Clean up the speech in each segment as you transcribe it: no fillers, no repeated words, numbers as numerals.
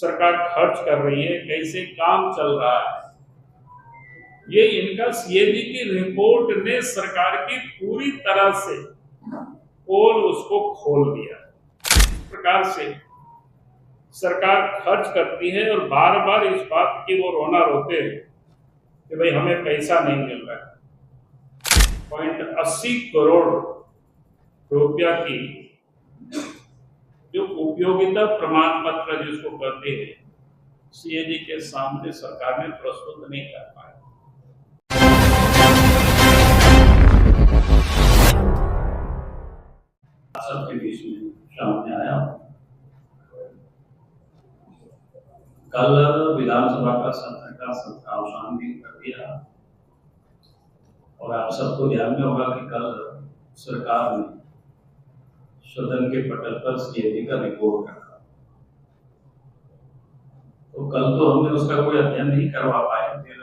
सरकार खर्च कर रही है, कैसे काम चल रहा है, ये इनका सीएजी की रिपोर्ट ने सरकार की पूरी तरह से पोल उसको खोल दिया। इस प्रकार से सरकार खर्च करती है और बार बार इस बात की वो रोना रोते हैं कि भाई हमें पैसा नहीं मिल रहा है। 80 करोड़ रुपया की जो उपयोगिता प्रमाण पत्र जिसको कहते हैं, सीएजी के सामने सरकार ने प्रस्तुत नहीं कर पाया। सबके बीच में सामने आया। कल विधानसभा का सत्र का अवसान भी कर दिया और आप सबको ध्यान में होगा कि कल सरकार ने सदन के पटल पर सीएजी का रिपोर्ट रखा। तो कल तो हमने उसका कोई अध्ययन नहीं करवा पाए, फिर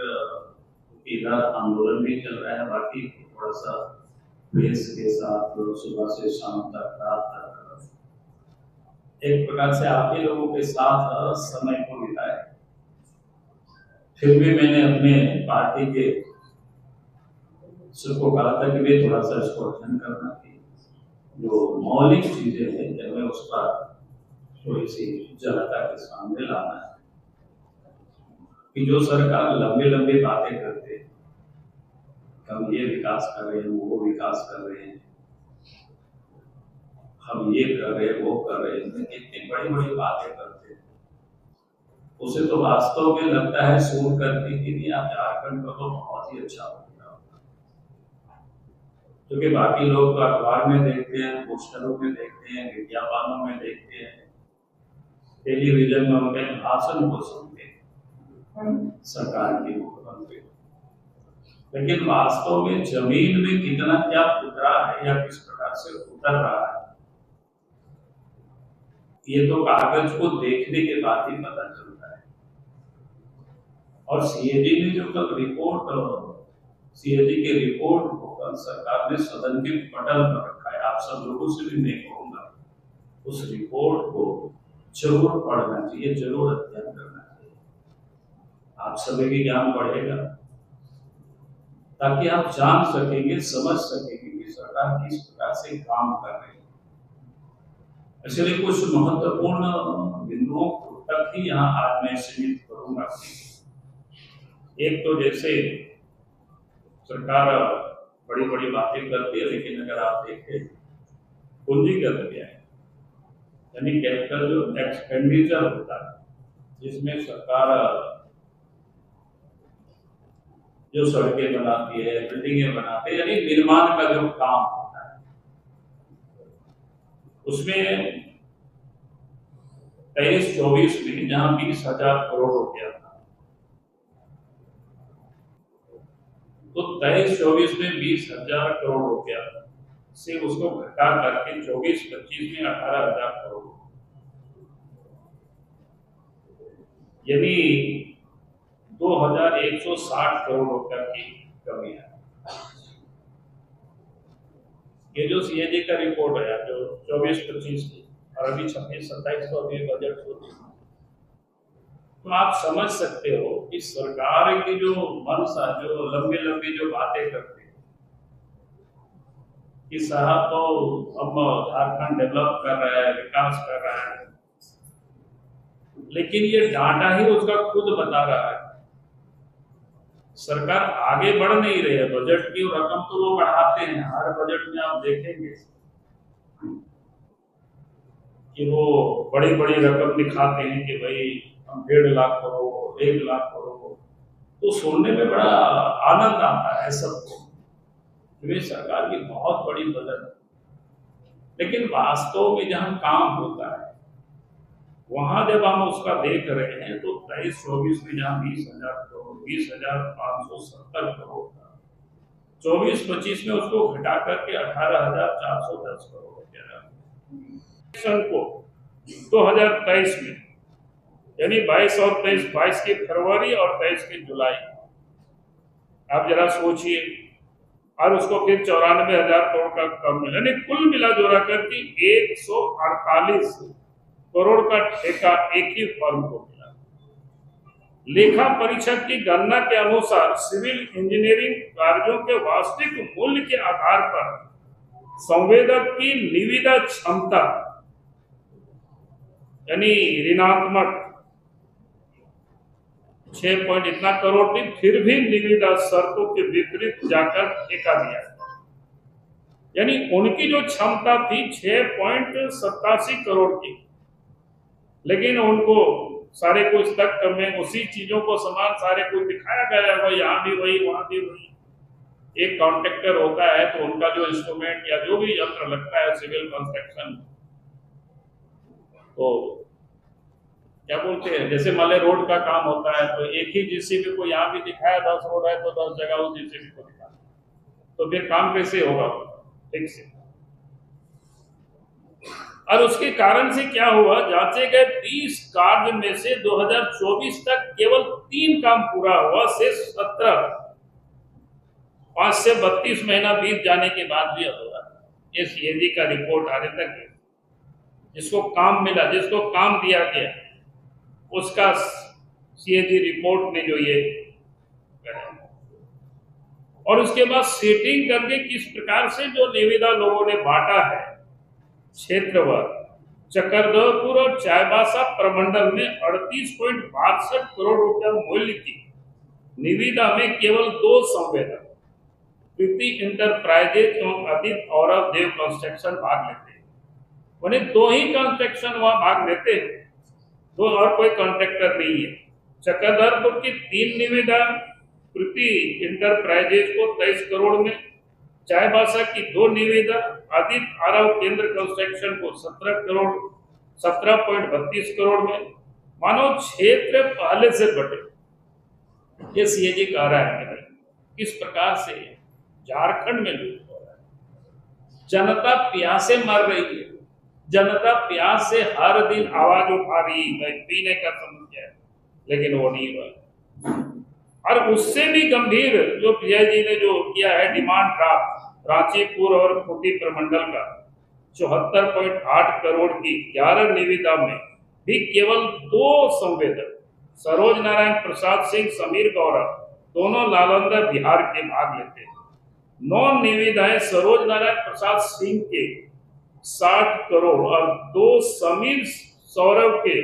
इधर आंदोलन भी चल रहा है, बाकी थोड़ा सा प्रेस के साथ सुबह से शाम तक रात तक एक प्रकार से आप ही लोगों के साथ समय को बिताया। फिर भी मैंने अपने पार्टी के सबको कहा था कि वे थोड़ा सा इसको अध्ययन करना चाहिए, जो मौलिक चीजें हैं जिनमें उस पर थोड़ी सी जनता के सामने लाना है कि जो सरकार लंबी लंबी बातें करते हैं, हम ये विकास कर रहे हैं, वो विकास कर रहे हैं, हम ये कर रहे हैं, वो कर रहे हैं, इतनी बड़ी बड़ी बातें करते हैं, उसे तो वास्तव में लगता है सुन करके कि नहीं आप झारखंड को तो बहुत ही अच्छा हो गया, क्योंकि बाकी लोग तो अखबार में देखते हैं, पोस्टरों में देखते हैं, विज्ञापनों में देखते हैं, टेलीविजन में उनके भाषण को सुनते हैं सरकार की मुख्यमंत्री, लेकिन वास्तव में जमीन में कितना क्या उतरा है या किस प्रकार से उतर रहा है, ये तो कागज को देखने के बाद ही पता चलता है। और सीएजी ने जो कल रिपोर्ट, सीएजी के रिपोर्ट को कल सरकार ने सदन के पटल पर रखा है। आप सब लोगों से भी मैं कहूंगा उस रिपोर्ट को जरूर पढ़ना चाहिए, जरूर अध्ययन करना चाहिए, आप सभी की ज्ञान बढ़ेगा, ताकि आप जान सकेंगे, समझ सकेंगे कि सरकार किस प्रकार से काम कर रही है। इसलिए कुछ महत्वपूर्ण बिंदुओं तक ही यहाँ आज मैं सीमित करूंगा। एक तो जैसे सरकार बड़ी बड़ी बातें करती है, लेकिन अगर आप देखें पूंजीगत व्यय यानी कैपिटल जो एक्सपेंडिचर होता है, जिसमें सरकार जो सड़कें बनाती है, बिल्डिंगें बनाती है, यानी निर्माण का जो काम होता है, उसमें 23-24 में जहां 20,000 करोड़ रुपया था, तो 23-24 में 20,000 करोड़ रुपया से उसको घटा करके 24-25 में 18,000 करोड़, यानी 2,160 करोड़ रुपया की कमी है। ये जो सीएजी का रिपोर्ट है जो 24-25 की, और अभी 26-27 को अभी बजट होती है, तो आप समझ सकते हो कि सरकार की जो मनसा, जो लंबी लंबी जो बातें करते हैं कि साहब तो अब झारखंड डेवलप कर रहा है, विकास कर रहा है, लेकिन ये डाटा ही उसका खुद बता रहा है सरकार आगे बढ़ नहीं रही है। बजट की रकम तो वो बढ़ाते हैं, हर बजट में आप देखेंगे कि वो बड़ी बड़ी रकम दिखाते हैं कि भाई हम 1.5 लाख करोड़, 1 लाख करोड़, तो सुनने में बड़ा आनंद आता है सबको, वे सरकार की बहुत बड़ी बजट है, लेकिन वास्तव में जहां काम होता है वहां जब हम उसका देख रहे हैं तो 23-24 में जहां 20,000 करोड़, 20,570 करोड़ था, 24-25 में उसको घटा करके 18,410 करोड़ को 2023 में, यानी 22 और 22 की फरवरी और 23 की जुलाई, आप जरा सोचिए, और उसको फिर 94,000 करोड़ का कम मिला, यानी कुल मिला जोड़ा करके 148 करोड़ का ठेका एक ही फर्म को मिला। लेखा परीक्षक की गणना के अनुसार सिविल इंजीनियरिंग कार्यों के वास्तविक मूल्य के आधार पर संवेदक की निविदा क्षमता यानी ऋणात्मक 6 पॉइंट इतना करोड़ थी, फिर भी निविदा शर्तों के विपरीत जाकर ठेका दिया, यानी उनकी जो क्षमता थी 6.87 करोड़ की, लेकिन उनको सारे कुछ तक में उसी चीजों को समान सारे कुछ दिखाया गया है, यहाँ भी वही वहां भी वही। एक कॉन्ट्रैक्टर होता है तो उनका जो इंस्ट्रूमेंट या जो भी यंत्र लगता है सिविल कंस्ट्रक्शन, तो क्या बोलते हैं, जैसे मान ले रोड का काम होता है तो एक ही जेसीबी को यहाँ भी दिखाया 10 रोड है तो 10 जगह उस जेसीबी को दिखाया, तो फिर काम कैसे होगा ठीक से। और उसके कारण से क्या हुआ, जांचे गए 20 कार्य में से 2024 तक केवल 3 काम पूरा हुआ, से 17 5 से 32 महीना बीत जाने के बाद भी अधूरा। ये सीएजी का रिपोर्ट आने तक है, जिसको काम मिला, जिसको काम दिया गया, उसका सीएजी रिपोर्ट ने जो ये और उसके बाद सेटिंग करके किस प्रकार से जो निविदा लोगों ने बांटा है क्षेत्रवार, चक्रधरपुर और चाईबासा प्रमंडल में 38.62 करोड़ रुपया मूल्य की निविदा में केवल 2 संवेदक कृति इंटरप्राइजेज एवं आदित्य और देव कंस्ट्रक्शन भाग लेते हैं। उन्हें 2 ही कंस्ट्रक्शन वहां भाग लेते हैं, 2 और कोई कॉन्ट्रैक्टर नहीं है। चक्रधरपुर की 3 निविदा कृति इंटरप्राइजेज को 23 करोड़ में, चाईबासा की 2 निविदा आदित्य आरव केंद्र कंस्ट्रक्शन को 17.32 करोड़ में। मानो क्षेत्र पहले से बटे। ये सीएजी कह रहा है कि किस प्रकार से झारखंड में लूट हो रहा है, जनता प्यासे मर रही है, जनता प्यास से हर दिन आवाज उठा रही है, पीने का समस्या है, लेकिन वो नहीं हुआ। और उससे भी गंभीर जो पीआईजी ने जो किया है डिमांड ड्राफ्ट रांचीपुर और खूंटी प्रमंडल का 74.8 करोड़ की 11 निविदा में भी केवल 2 संवेदक सरोज नारायण प्रसाद सिंह, समीर गौरव, दोनों नालंदा बिहार के भाग लेते हैं। 9 निविदाएं सरोज नारायण प्रसाद सिंह के 60 करोड़ और 2 समीर सौरभ के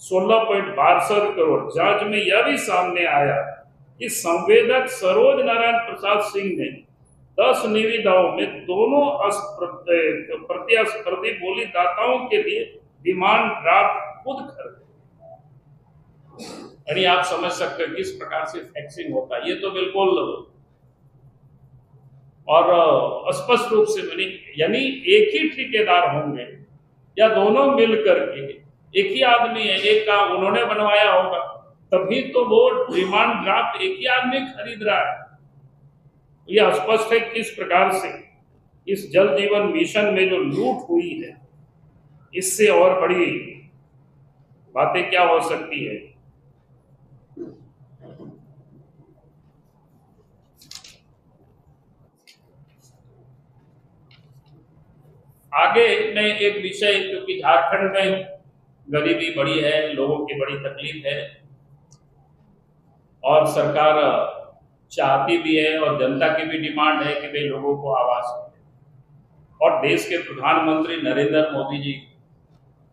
16.62 करोड़। जांच में यह भी सामने आया कि संवेदक सरोज नारायण प्रसाद सिंह ने 10 निविदाओं में दोनों प्रतिस्पर्धी बोली दाताओं के लिए डिमांड ड्राफ्ट खुद खरीदे। यानी आप समझ सकते हैं किस प्रकार से फैक्सिंग होता है। ये तो बिल्कुल और स्पष्ट रूप से बनी, यानी एक ही ठेकेदार होंगे या दोनों मिल करके, एक ही आदमी है, एक का उन्होंने बनवाया होगा, तभी तो वो डिमांड ड्राफ्ट एक ही आदमी खरीद रहा है। यह स्पष्ट है किस प्रकार से इस जल जीवन मिशन में जो लूट हुई है, इससे और बड़ी बातें क्या हो सकती है। आगे मैं एक विषय, क्योंकि झारखंड में गरीबी बड़ी है, लोगों की बड़ी तकलीफ है और सरकार चाहती भी है और जनता की भी डिमांड है कि भाई लोगों को आवास मिले। और देश के प्रधानमंत्री नरेंद्र मोदी जी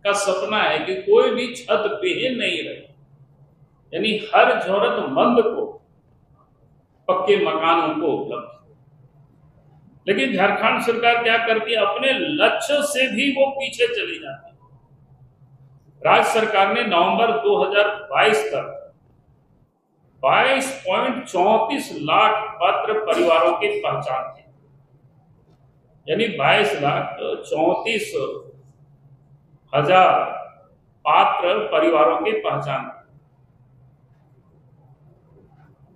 का सपना है कि कोई भी छत विहीन नहीं रहे, यानी हर जरूरतमंद को पक्के मकान उनको उपलब्ध। लेकिन झारखंड सरकार क्या करती है, अपने लक्ष्य से भी वो पीछे चली जाती है। राज्य सरकार ने नवंबर 2022 तक 22.34 लाख पात्र परिवारों की पहचान की, यानी 22,34,000 पात्र परिवारों की पहचान की।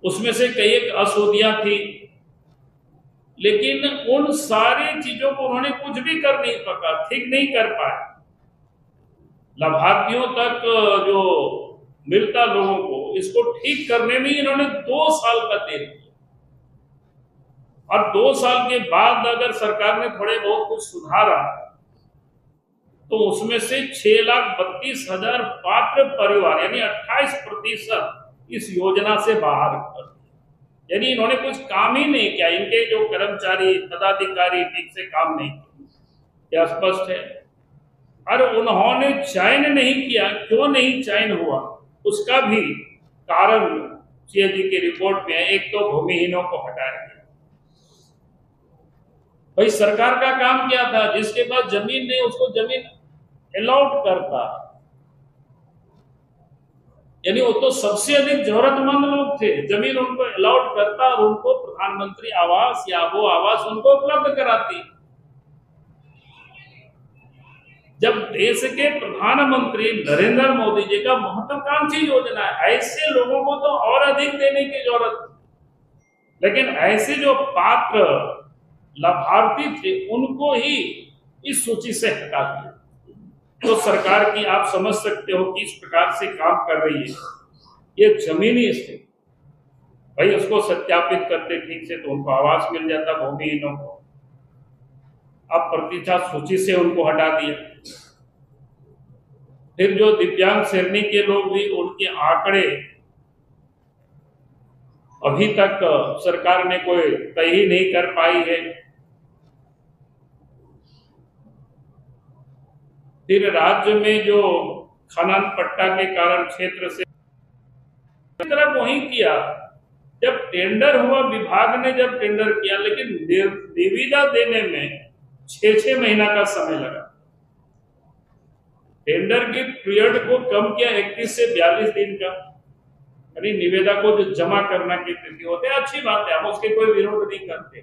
उसमें से कई एक अशुद्धियां थी, लेकिन उन सारी चीजों को उन्होंने कुछ भी कर नहीं सका, ठीक नहीं कर पाए। लाभार्थियों तक जो मिलता लोगों को, इसको ठीक करने में इन्होंने 2 साल का देर किया। और 2 साल के बाद अगर सरकार ने थोड़े बहुत कुछ सुधारा तो उसमें से 6,32,000 पात्र परिवार यानी 28% इस योजना से बाहर कर दिए। यानी इन्होंने कुछ काम ही नहीं किया, इनके जो कर्मचारी पदाधिकारी ठीक से काम नहीं किए, क्या स्पष्ट है। और उन्होंने चयन नहीं किया, क्यों नहीं चयन हुआ उसका भी कारण सीएजी की रिपोर्ट में है। एक तो भूमिहीनों को हटाया गया। भाई सरकार का काम क्या था, जिसके पास जमीन नहीं उसको जमीन अलॉट करता, यानी वो तो सबसे अधिक जरूरतमंद लोग थे, जमीन उनको अलॉट करता और उनको प्रधानमंत्री आवास या वो आवास उनको उपलब्ध कराती। जब देश के प्रधानमंत्री नरेंद्र मोदी जी का महत्वाकांक्षी योजना है, ऐसे लोगों को तो और अधिक देने की जरूरत है। लेकिन ऐसे जो पात्र लाभार्थी थे उनको ही इस सूची से हटा दिया। तो सरकार की आप समझ सकते हो कि इस प्रकार से काम कर रही है। ये जमीनी स्थिति भाई उसको सत्यापित करते ठीक से तो उनको आवास मिल जाता भूमिहीनों को। अब प्रतिष्ठा सूची से उनको हटा दिया। फिर जो दिव्यांग श्रेणी के लोग भी, उनके आंकड़े अभी तक सरकार ने कोई तय ही नहीं कर पाई है। फिर राज्य में जो खनन पट्टा के कारण क्षेत्र से तरफ वही किया, जब टेंडर हुआ विभाग ने जब टेंडर किया, लेकिन निविदा देने में 6-6 महीना का समय लगा। टेंडर के पीरियड को कम किया 31 से 42 दिन का, यानी निविदा को जो जमा करना की तिथि होते हैं, अच्छी बात है, हम उसके कोई विरोध नहीं करते,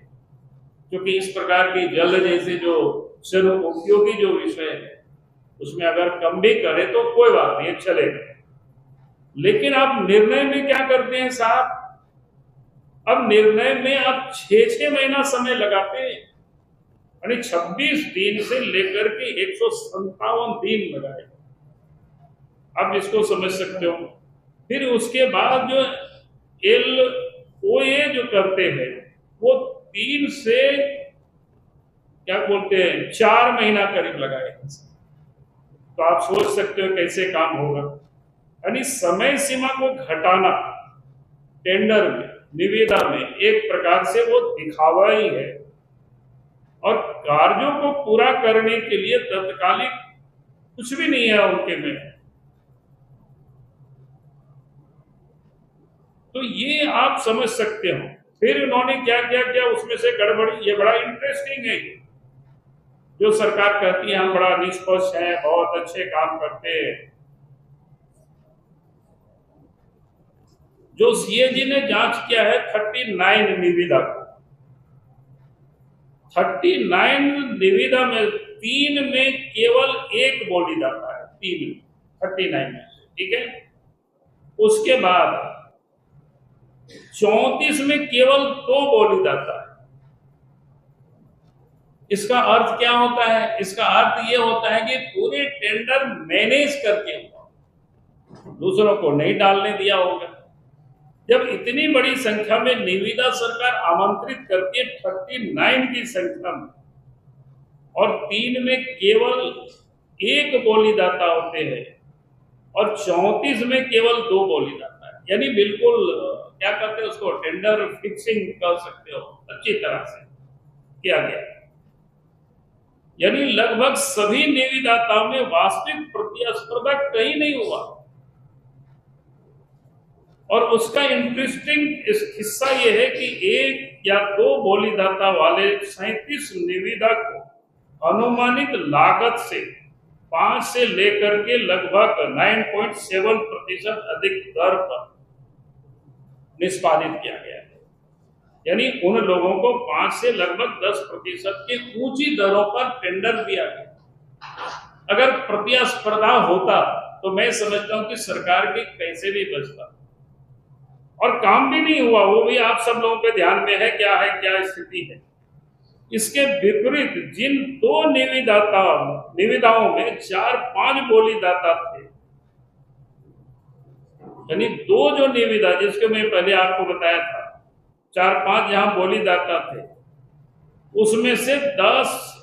क्योंकि इस प्रकार की जल जैसे जो जन उपयोगी जो विषय है उसमें अगर कम भी करे तो कोई बात नहीं, चलेगा। लेकिन आप निर्णय में क्या करते हैं साहब, अब निर्णय में आप 6-6 महीना समय लगाते हैं, यानी 26 दिन से लेकर के 157 दिन लगाए, आप इसको समझ सकते हो। फिर उसके बाद जो LOA जो करते हैं वो 3 से क्या बोलते हैं 4 महीना करीब लगाए। तो आप सोच सकते हो कैसे काम होगा। यानी समय सीमा को घटाना टेंडर में, निविदा में एक प्रकार से वो दिखावा ही है, और कार्यों को पूरा करने के लिए तत्कालिक कुछ भी नहीं है उनके में। तो ये आप समझ सकते हो। फिर उन्होंने क्या क्या किया उसमें से गड़बड़ी, ये बड़ा इंटरेस्टिंग है जो सरकार कहती है हम बड़ा निष्पक्ष हैं, बहुत अच्छे काम करते हैं। जो सीएजी ने जांच किया है 39 निविदा को, 39 निविदा में 3 में केवल 1 बोलीदाता है, 3 39 में, ठीक है। उसके बाद 34 में केवल 2 बोलीदाता है। इसका अर्थ क्या होता है? इसका अर्थ ये होता है कि पूरे टेंडर मैनेज करके हुआ, दूसरों को नहीं डालने दिया होगा। जब इतनी बड़ी संख्या में निविदा सरकार आमंत्रित करती है 39 की संख्या में, और 3 में केवल 1 बोलीदाता होते हैं और 34 में केवल 2 बोलीदाता है, यानी बिल्कुल क्या करते हैं उसको टेंडर फिक्सिंग कर सकते हो, अच्छी तरह से किया गया। यानी लगभग सभी निविदाताओं में वास्तविक प्रतिस्पर्धा कहीं नहीं हुआ। और उसका इंटरेस्टिंग हिस्सा यह है कि 1 या 2 बोलीदाता वाले 37 निविदा को अनुमानित लागत से 5 से लेकर के लगभग 9.7% अधिक दर पर निष्पादित किया गया है। यानी उन लोगों को 5 से लगभग 10% की ऊंची दरों पर टेंडर दिया गया। अगर प्रतिस्पर्धा होता तो मैं समझता हूं कि सरकार के पैसे भी बचता, और काम भी नहीं हुआ, वो भी आप सब लोगों के ध्यान में है क्या स्थिति है। इसके विपरीत जिन 2 निविदाओं में 4-5 बोलीदाता थे, यानी 2 जो निविदा जिसके मैं पहले आपको बताया था 4-5 जहां बोलीदाता थे, उसमें से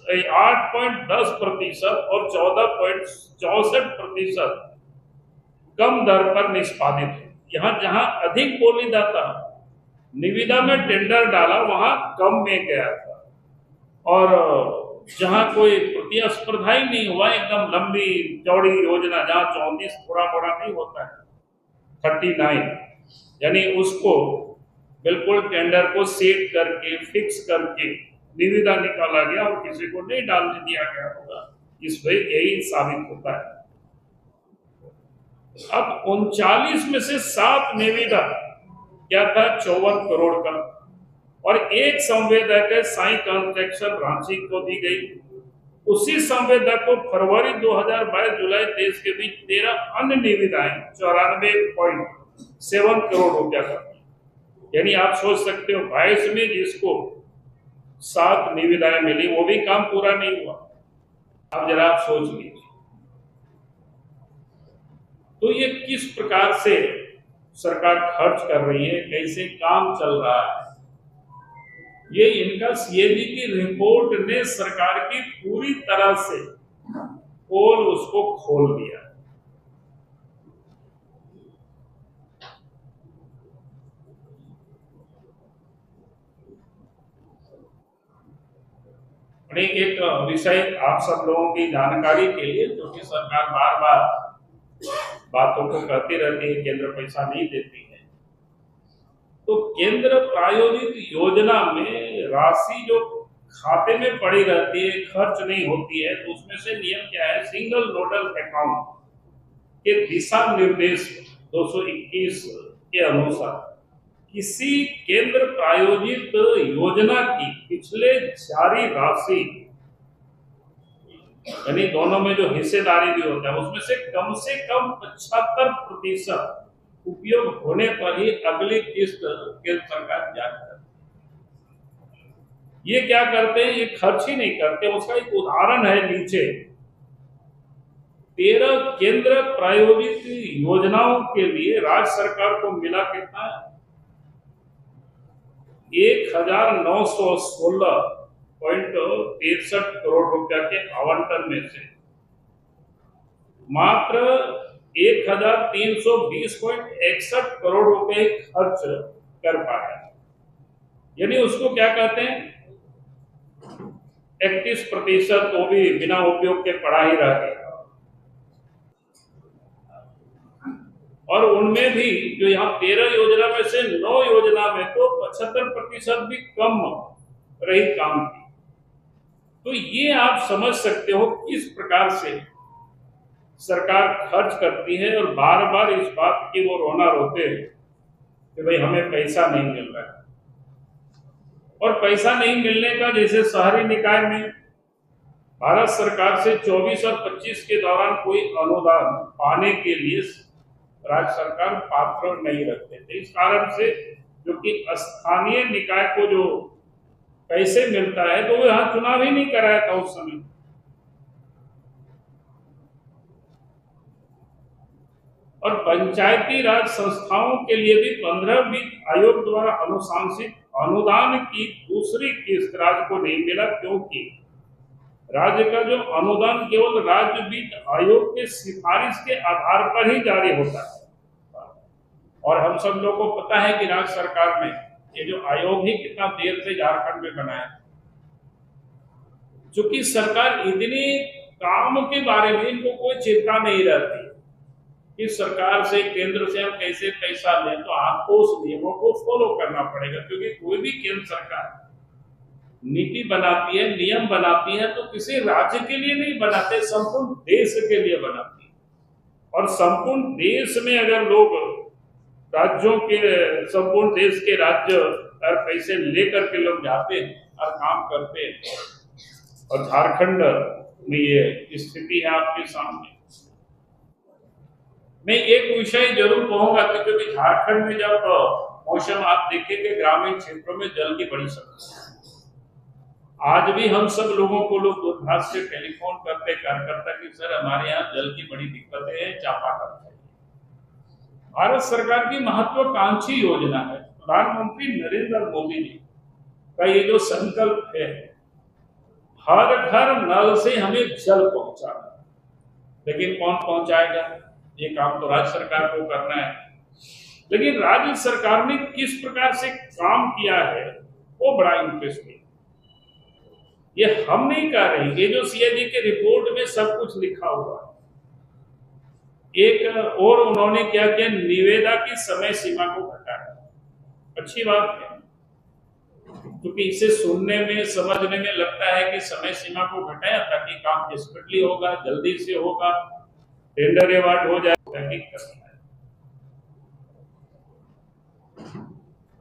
8.10% और 14.64% कम दर पर निष्पादित है। यहाँ जहां अधिक बोलीदाता निविदा में टेंडर डाला वहां कम में गया था, और जहां कोई प्रतिस्पर्धा ही नहीं हुआ, एकदम लंबी चौड़ी योजना जहां 34 थोड़ा मोड़ा नहीं होता है, 39, यानी उसको बिल्कुल टेंडर को सेट करके फिक्स करके निविदा निकाला गया और किसी को नहीं डालने दिया गया होगा। इस पे यही साबित होता है। अब 39 में से 7 निविदा क्या था, 54 करोड़ का, और एक संवेदक है साई कंस्ट्रक्शन रांची को दी गई। उसी संवेदक को फरवरी 2022 जुलाई 23 के बीच 13 अन्य निविदाएं 94.7 करोड़ रुपया का। यानी आप सोच सकते हो 22 में जिसको 7 निविदाएं मिली वो भी काम पूरा नहीं हुआ। अब जरा आप सोच लीजिए, तो ये किस प्रकार से सरकार खर्च कर रही है, कैसे काम चल रहा है, ये इनका सीएजी की रिपोर्ट ने सरकार की पूरी तरह से पोल उसको खोल दिया। एक विषय आप सब लोगों की जानकारी के लिए, क्योंकि सरकार बार बार बातों को कहती रहती है केंद्र पैसा नहीं देती है, तो केंद्र प्रायोजित योजना में राशि जो खाते में पड़ी रहती है, खर्च नहीं होती है, तो उसमें से नियम क्या है, सिंगल नोडल अकाउंट के दिशा निर्देश 221 के अनुसार किसी केंद्र प्रायोजित योजना की पिछले जारी राशि, यानी दोनों में जो हिस्सेदारी भी होता है, उसमें से कम 75% उपयोग होने पर ही अगली किस्त केंद्र सरकार जारी करती है। ये क्या करते हैं, ये खर्च ही नहीं करते। उसका एक उदाहरण है नीचे, 13 केंद्र प्रायोजित योजनाओं के लिए राज्य सरकार को मिला कितना है, 1916.63 करोड़ रुपया के आवंटन में से मात्र 1320.61 करोड़ रुपए खर्च कर पाया। यानी उसको क्या कहते हैं, 31% वो भी बिना उपयोग के पड़ा ही रह गया। और उनमें भी जो यहाँ 13 योजना में से 9 योजना में तो 75% भी कम रही काम की। तो ये आप समझ सकते हो किस प्रकार से सरकार खर्च करती है, और बार बार इस बात की वो रोना रोते हैं कि भाई हमें पैसा नहीं मिल रहा है। और पैसा नहीं मिलने का, जैसे शहरी निकाय में भारत सरकार से 24 और 25 के दौरान कोई अनुदान पाने के लिए राज्य सरकार पात्र नहीं रखते थे। इस कारण से जो कि स्थानीय निकाय को जो पैसे मिलता है, तो वो यहाँ चुनाव ही नहीं कराया था उस समय। और पंचायती राज संस्थाओं के लिए भी 15 वित्त आयोग द्वारा अनुशंसित अनुदान की दूसरी किस्त राज्य को नहीं मिला, क्योंकि राज्य का जो अनुदान केवल राज्य वित्त आयोग के सिफारिश के आधार पर ही जारी होता है। और हम सब लोगों को पता है कि राज्य सरकार में ये जो आयोग ही कितना देर से झारखंड में बनाया, चूंकि सरकार इतने काम के बारे में इनको कोई चिंता नहीं रहती कि सरकार से, केंद्र से हम कैसे पैसा लें, तो आपको उस नियमों को फॉलो करना पड़ेगा। क्योंकि कोई भी केंद्र सरकार नीति बनाती है, नियम बनाती है, तो किसी राज्य के लिए नहीं बनाते, संपूर्ण देश के लिए बनाती है। और संपूर्ण देश में अगर लोग राज्यों के, संपूर्ण देश के राज्य और पैसे लेकर के लोग जाते हैं और काम करते हैं, और झारखंड में ये स्थिति है आपके सामने। मैं एक विषय जरूर कहूंगा कि क्योंकि झारखंड में जब मौसम आप देखेंगे, ग्रामीण क्षेत्रों में जल की बड़ी समस्या। आज भी हम सब लोगों को लोग दूरभाष से टेलीफोन करते कार्यकर्ता कि सर हमारे यहाँ जल की बड़ी दिक्कतें हैं, चापाकल चाहिए। भारत सरकार की महत्वाकांक्षी योजना है, प्रधानमंत्री नरेंद्र मोदी जी का ये जो संकल्प है, हर घर नल से हमें जल पहुंचाना, लेकिन कौन पहुंचाएगा? ये काम तो राज्य सरकार को करना है। लेकिन राज्य सरकार ने किस प्रकार से काम किया है वो बड़ा इंटरेस्टिंग। ये हम नहीं कर रहे, ये जो सीएजी के रिपोर्ट में सब कुछ लिखा हुआ है। एक और उन्होंने क्या किया, निविदा की समय सीमा को घटाया। अच्छी बात है, क्योंकि इसे सुनने में समझने में लगता है कि समय सीमा को घटाया ताकि काम स्पीडली होगा, जल्दी से होगा, टेंडर अवार्ड हो जाएगा।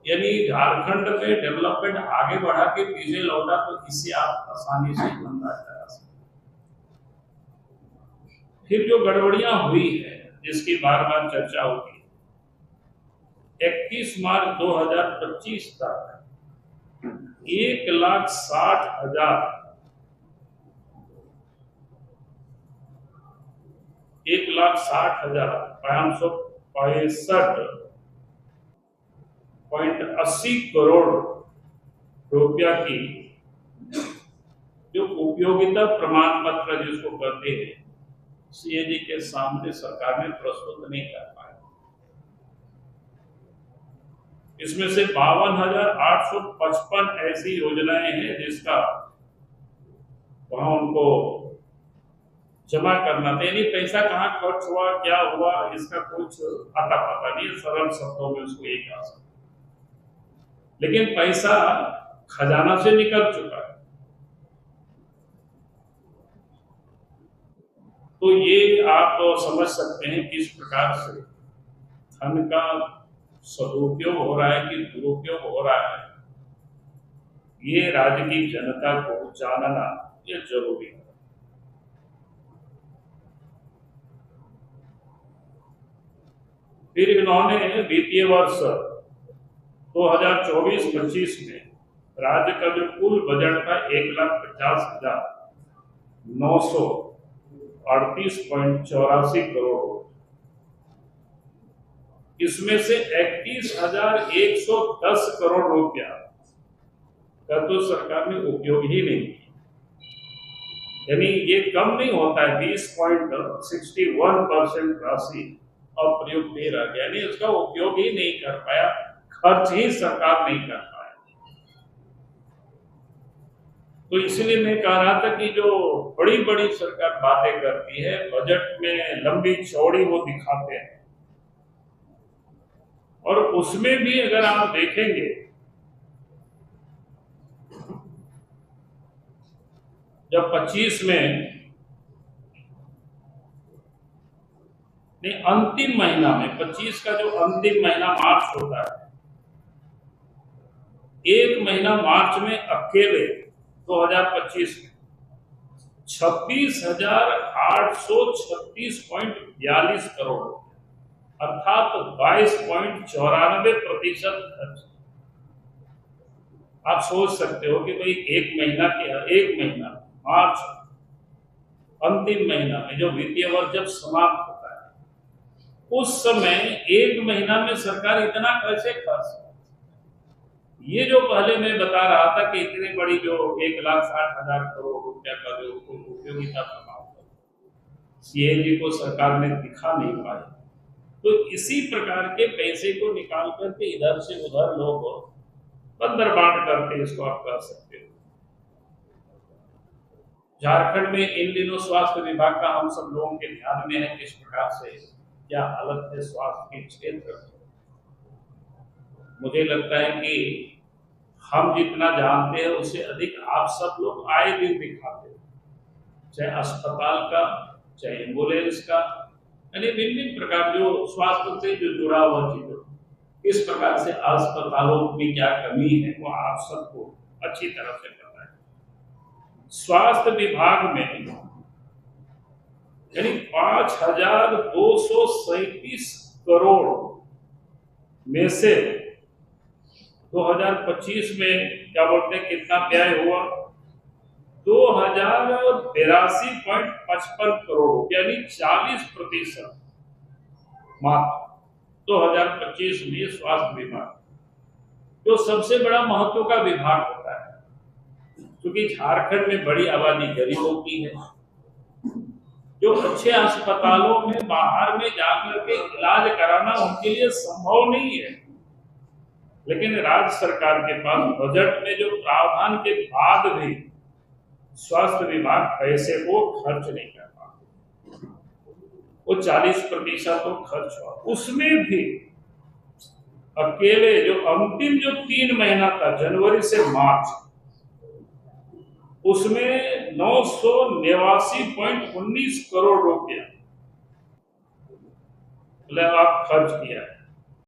यानी झारखंड में डेवलपमेंट आगे बढ़ा के पीछे लौटा तो इससे आप आसानी से अंदाज लगा सकते। फिर जो गड़बड़ियां हुई है जिसकी बार बार चर्चा होगी, 31 मार्च 2025 तक 1,60,565.80 करोड़ रुपया की जो उपयोगिता प्रमाण पत्र जिसको कहते हैं, सीएजी के सामने सरकार ने प्रस्तुत नहीं कर पाया। इसमें से 52,855 ऐसी योजनाएं हैं जिसका वहां उनको जमा करना था, यानी पैसा कहाँ खर्च हुआ, क्या हुआ, इसका कुछ आता पता नहीं, सरल शब्दों में उसको एक आ सकता। लेकिन पैसा खजाना से निकल चुका है। तो ये आप समझ सकते हैं किस प्रकार से धन का सदुपयोग हो रहा है कि दुरुपयोग हो रहा है। ये राज्य की जनता को जानना ये जरूरी है। फिर इन्होंने वित्तीय वर्ष 2024-25 में राज्य का जो कुल बजट था 1,50,938.84 करोड़, इसमें से 31,110 करोड़ रुपया का तो सरकार ने उपयोग ही नहीं किया। यानी ये कम नहीं होता है, 20.61% राशि अप्रयुक्त ही रह गया, यानी उसका उपयोग ही नहीं कर पाया, खर्च ही सरकार नहीं कर पाया। तो इसलिए मैं कह रहा था कि जो बड़ी बड़ी सरकार बातें करती है, बजट में लंबी चौड़ी वो दिखाते हैं, और उसमें भी अगर आप देखेंगे जब 25 में नहीं, अंतिम महीना में 25 का जो अंतिम महीना मार्च होता है, एक महीना मार्च में अकेले 2025 में 26,836.42 करोड़, अर्थात 22.94% खर्च। आप सोच सकते हो कि भाई एक महीना मार्च अंतिम महीना में जो वित्तीय वर्ष जब समाप्त होता है, उस समय एक महीना में सरकार इतना कैसे खर्च। ये जो पहले मैं बता रहा था कि इतनी बड़ी जो 1,60,000 करोड़ रुपया का जो उपयोगिता प्रमाण सीएजी को सरकार ने दिखा नहीं पाई, तो इसी प्रकार के पैसे को निकाल करके इधर से उधर लोग बंदर बांट करते, इसको आप कर सकते हो। झारखंड में इन दिनों स्वास्थ्य विभाग का हम सब लोगों के ध्यान में है किस प्रकार से क्या हालत है स्वास्थ्य के क्षेत्र में। मुझे लगता है कि हम जितना जानते हैं उससे अधिक आप सब लोग आए दिन दिखाते हैं, चाहे अस्पताल का, चाहे एम्बुलेंस का, यानी भिन्न प्रकार जो स्वास्थ्य से जो जुड़ा हुआ चीजों, किस प्रकार से अस्पतालों में क्या कमी है वो आप सबको अच्छी तरह से पता है। स्वास्थ्य विभाग में यानी 5,237 करोड़ में से 2025 में क्या बोलते हैं कितना व्यय हुआ, 2,082.55 करोड़, यानी 40% मात्र 2025 में स्वास्थ्य विभाग जो सबसे बड़ा महत्व का विभाग होता है, क्योंकि झारखंड में बड़ी आबादी गरीबों की है, जो अच्छे अस्पतालों में बाहर में जाकर के इलाज कराना उनके लिए संभव नहीं है। लेकिन राज्य सरकार के पास बजट में जो प्रावधान के बाद भी स्वास्थ्य विभाग पैसे को खर्च नहीं कर पाते, वो 40% तो खर्च हुआ। उसमें भी अकेले जो अंतिम जो 3 महीना था, जनवरी से मार्च, उसमें 989.19 करोड़ रुपया मतलब आप खर्च किया।